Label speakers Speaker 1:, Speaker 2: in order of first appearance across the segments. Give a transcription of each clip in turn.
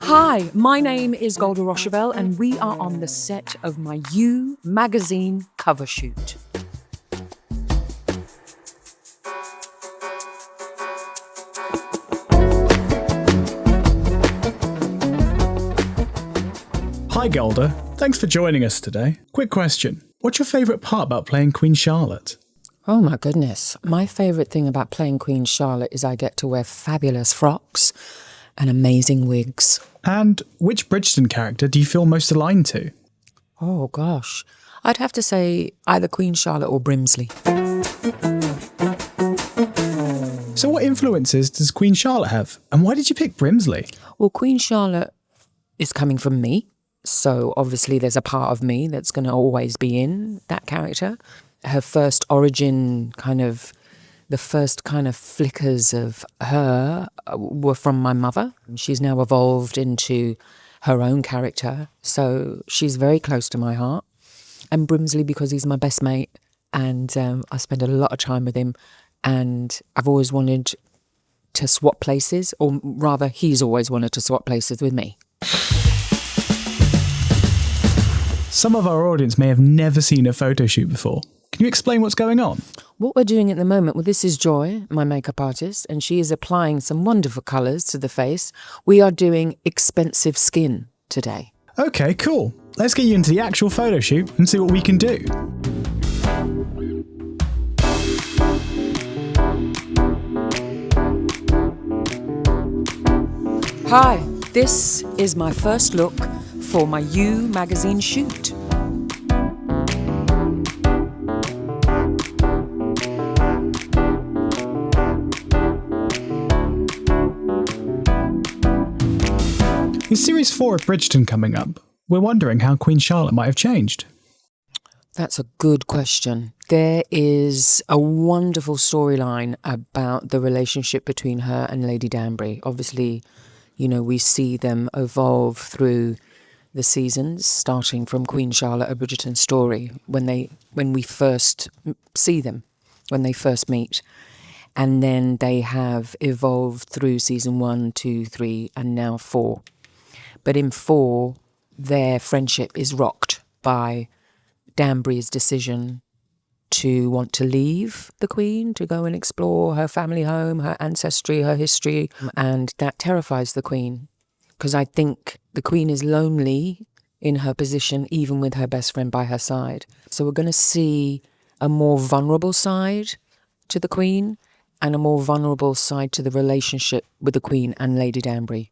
Speaker 1: Hi, my name is Golda Rosheuvel, and we are on the set of my You magazine cover shoot.
Speaker 2: Hi Golda, thanks for joining us today. Quick question, what's your favourite part about playing Queen Charlotte?
Speaker 1: Oh my goodness. My favourite thing about playing Queen Charlotte is I get to wear fabulous frocks and amazing wigs.
Speaker 2: And which Bridgerton character do you feel most aligned to?
Speaker 1: Oh gosh. I'd have to say either Queen Charlotte or Brimsley.
Speaker 2: So what influences does Queen Charlotte have? And why did you pick Brimsley?
Speaker 1: Well, Queen Charlotte is coming from me. So obviously there's a part of me that's going to always be in that character. Her first origin, the first flickers of her were from my mother. She's now evolved into her own character. So she's very close to my heart. And Brimsley because he's my best mate. And I spend a lot of time with him. And I've always wanted to swap places, or rather he's always wanted to swap places with me.
Speaker 2: Some of our audience may have never seen a photo shoot before. Can you explain what's going on?
Speaker 1: What we're doing at the moment, well, this is Joy, my makeup artist, and she is applying some wonderful colours to the face. We are doing expensive skin today.
Speaker 2: Okay, cool. Let's get you into the actual photo shoot and see what we can do.
Speaker 1: Hi, this is my first look for my You magazine shoot.
Speaker 2: With Series 4 of Bridgerton coming up, we're wondering how Queen Charlotte might have changed.
Speaker 1: That's a good question. There is a wonderful storyline about the relationship between her and Lady Danbury. Obviously, we see them evolve through the seasons, starting from Queen Charlotte, a Bridgerton story, when we first see them, when they first meet. And then they have evolved through season 1, 2, 3, and now 4. But in 4, their friendship is rocked by Danbury's decision to want to leave the Queen, to go and explore her family home, her ancestry, her history, and that terrifies the Queen. Because I think the Queen is lonely in her position, even with her best friend by her side. So we're going to see a more vulnerable side to the Queen and a more vulnerable side to the relationship with the Queen and Lady Danbury.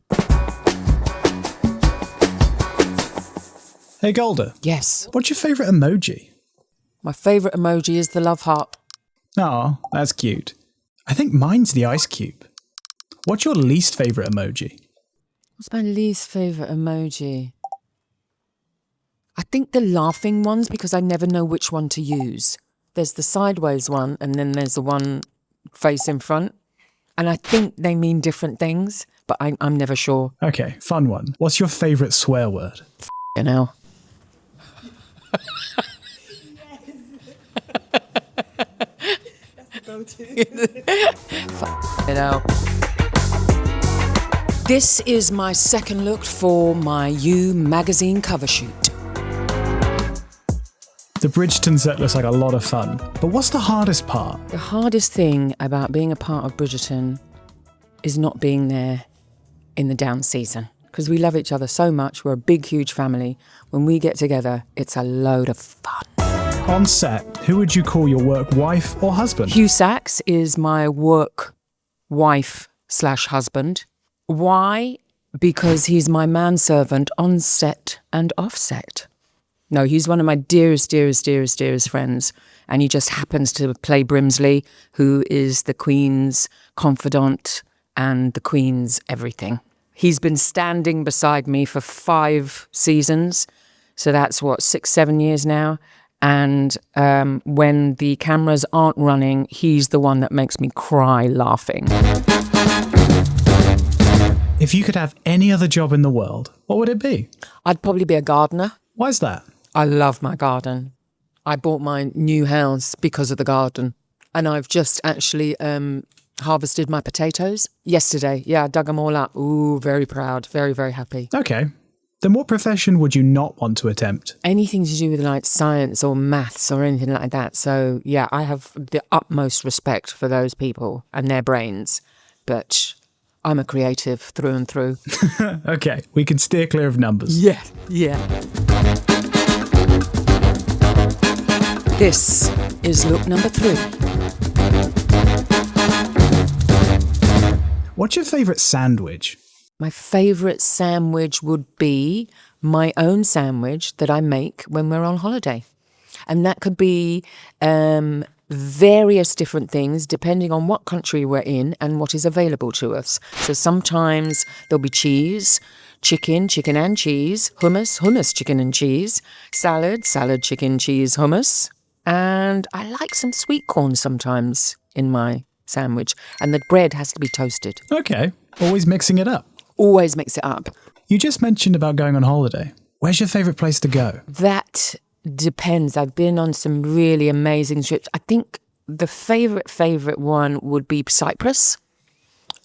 Speaker 2: Hey Golda.
Speaker 1: Yes.
Speaker 2: What's your favourite emoji?
Speaker 1: My favourite emoji is the love heart.
Speaker 2: Aw, that's cute. I think mine's the ice cube. What's your least favourite emoji?
Speaker 1: What's my least favourite emoji? I think the laughing ones, because I never know which one to use. There's the sideways one, and then there's the one face in front. And I think they mean different things, but I'm never sure.
Speaker 2: Okay, fun one. What's your favourite swear word?
Speaker 1: You know. You know. This is my second look for my You magazine cover shoot.
Speaker 2: The Bridgerton set looks like a lot of fun, but what's the hardest part?
Speaker 1: The hardest thing about being a part of Bridgerton is not being there in the down season. Because we love each other so much. We're a big, huge family. When we get together, it's a load of fun.
Speaker 2: On set, who would you call your work wife or husband?
Speaker 1: Hugh Sachs is my work wife/husband. Why? Because he's my manservant on set and off set. No, he's one of my dearest, dearest, dearest, dearest friends. And he just happens to play Brimsley, who is the Queen's confidant and the Queen's everything. He's been standing beside me for 5 seasons. So that's 6, 7 years now. And when the cameras aren't running, he's the one that makes me cry laughing.
Speaker 2: If you could have any other job in the world, what would it be?
Speaker 1: I'd probably be a gardener.
Speaker 2: Why's that?
Speaker 1: I love my garden. I bought my new house because of the garden. And I've just actually Harvested my potatoes yesterday. Yeah, I dug them all up. Ooh, very proud. Very, very happy.
Speaker 2: Okay. Then what profession would you not want to attempt?
Speaker 1: Anything to do with like science or maths or anything like that. So yeah, I have the utmost respect for those people and their brains. But I'm a creative through and through.
Speaker 2: Okay, we can steer clear of numbers.
Speaker 1: Yeah. This is look number 3.
Speaker 2: What's your favourite sandwich?
Speaker 1: My favourite sandwich would be my own sandwich that I make when we're on holiday. And that could be various different things depending on what country we're in and what is available to us. So sometimes there'll be cheese, chicken and cheese, hummus, chicken and cheese, salad, chicken, cheese, hummus. And I like some sweet corn sometimes in my sandwich. And the bread has to be toasted.
Speaker 2: Okay, always mixing it up.
Speaker 1: Always mix it up.
Speaker 2: You just mentioned about going on holiday. Where's your favourite place to go?
Speaker 1: That depends. I've been on some really amazing trips. I think the favourite one would be Cyprus.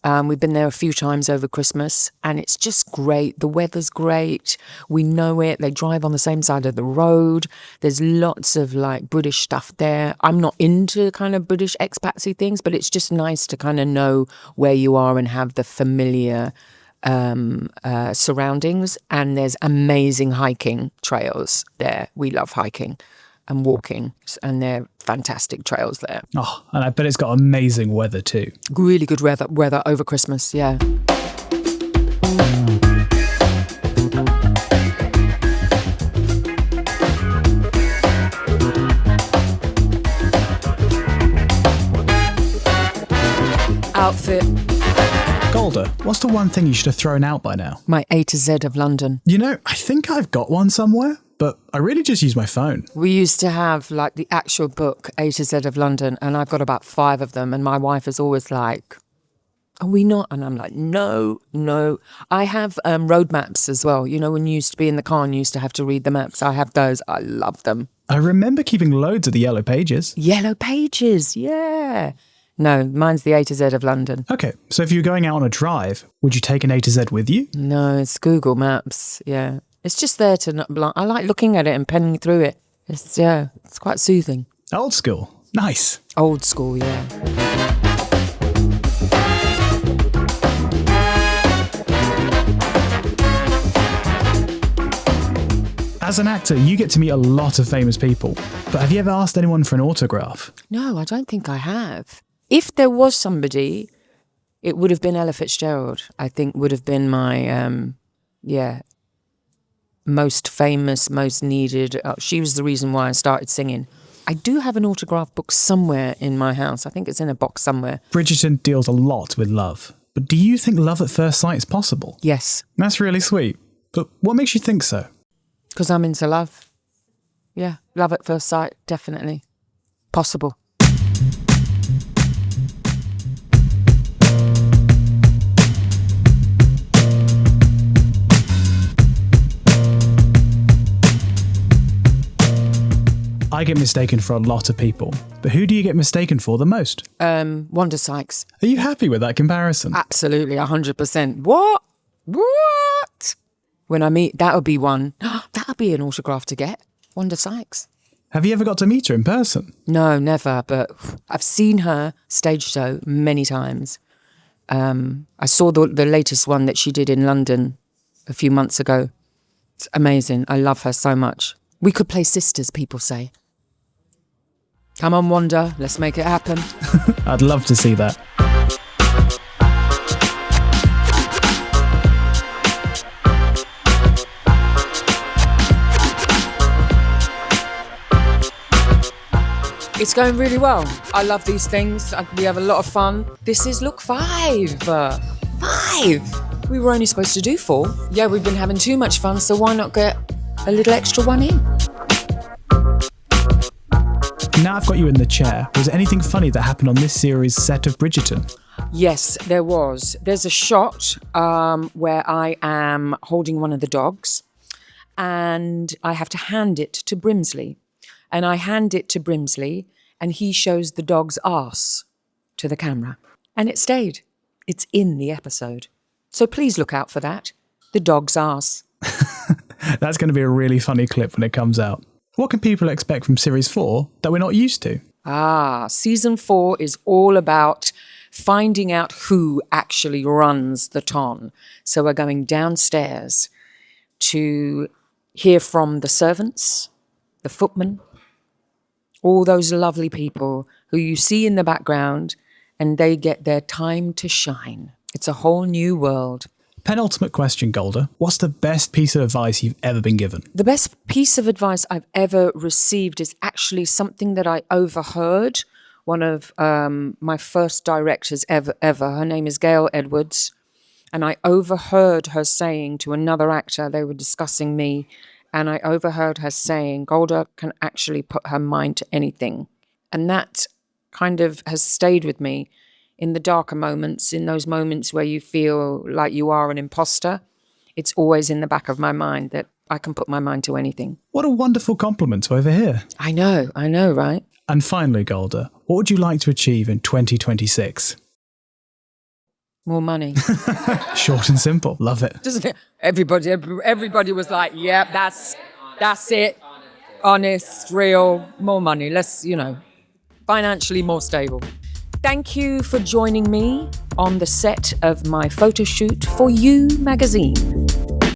Speaker 1: We've been there a few times over Christmas and it's just great. The weather's great. We know it. They drive on the same side of the road. There's lots of like British stuff there. I'm not into kind of British expatsy things, but it's just nice to kind of know where you are and have the familiar surroundings. And there's amazing hiking trails there. We love hiking and walking, and they're fantastic trails there.
Speaker 2: Oh, and I bet it's got amazing weather too.
Speaker 1: Really good weather over Christmas, yeah. Outfit.
Speaker 2: Golda, what's the one thing you should have thrown out by now?
Speaker 1: My A to Z of London.
Speaker 2: You know, I think I've got one somewhere, but I really just use my phone.
Speaker 1: We used to have like the actual book, A to Z of London, and I've got about 5 of them. And my wife is always like, are we not? And I'm like, no. I have road maps as well. You know, when you used to be in the car and you used to have to read the maps, I have those. I love them.
Speaker 2: I remember keeping loads of the yellow pages.
Speaker 1: Yellow pages, yeah. No, mine's the A to Z of London.
Speaker 2: Okay, so if you were going out on a drive, would you take an A to Z with you?
Speaker 1: No, it's Google Maps, yeah. It's just there to not. I like looking at it and penning through it. It's quite soothing.
Speaker 2: Old school. Nice.
Speaker 1: Old school, yeah.
Speaker 2: As an actor, you get to meet a lot of famous people. But have you ever asked anyone for an autograph?
Speaker 1: No, I don't think I have. If there was somebody, it would have been Ella Fitzgerald. I think would have been my, most famous, most needed. She was the reason why I started singing. I do have an autograph book somewhere in my house. I think it's in a box somewhere.
Speaker 2: Bridgerton deals a lot with love. But do you think love at first sight is possible?
Speaker 1: Yes.
Speaker 2: That's really sweet. But what makes you think so?
Speaker 1: Because I'm into love. Yeah, love at first sight, definitely. Possible.
Speaker 2: I get mistaken for a lot of people. But who do you get mistaken for the most?
Speaker 1: Wanda Sykes.
Speaker 2: Are you happy with that comparison?
Speaker 1: Absolutely, 100%. What? When I meet, that would be one. That would be an autograph to get. Wanda Sykes.
Speaker 2: Have you ever got to meet her in person?
Speaker 1: No, never. But I've seen her stage show many times. I saw the latest one that she did in London a few months ago. It's amazing. I love her so much. We could play sisters, people say. Come on, Wanda. Let's make it happen.
Speaker 2: I'd love to see that.
Speaker 1: It's going really well. I love these things. We have a lot of fun. This is look 5. 5. We were only supposed to do 4. Yeah, we've been having too much fun, so why not get a little extra one in?
Speaker 2: Now I've got you in the chair. Was there anything funny that happened on this series' set of Bridgerton?
Speaker 1: Yes, there was. There's a shot where I am holding one of the dogs and I have to hand it to Brimsley. And I hand it to Brimsley and he shows the dog's arse to the camera. And it stayed. It's in the episode. So please look out for that. The dog's arse.
Speaker 2: That's going to be a really funny clip when it comes out. What can people expect from Series 4 that we're not used to?
Speaker 1: Season 4 is all about finding out who actually runs the ton. So we're going downstairs to hear from the servants, the footmen, all those lovely people who you see in the background, and they get their time to shine. It's a whole new world.
Speaker 2: Penultimate question, Golda. What's the best piece of advice you've ever been given?
Speaker 1: The best piece of advice I've ever received is actually something that I overheard. One of my first directors ever, her name is Gail Edwards, and I overheard her saying to another actor, they were discussing me, and I overheard her saying, Golda can actually put her mind to anything. And that kind of has stayed with me in the darker moments, in those moments where you feel like you are an imposter. It's always in the back of my mind that I can put my mind to anything.
Speaker 2: What a wonderful compliment to overhear.
Speaker 1: I know, right?
Speaker 2: And finally, Golda, what would you like to achieve in 2026?
Speaker 1: More money.
Speaker 2: Short and simple. Love it.
Speaker 1: Doesn't it? Everybody was like, yeah, that's it. Honest, real, more money. Let's, financially more stable. Thank you for joining me on the set of my photo shoot for You magazine.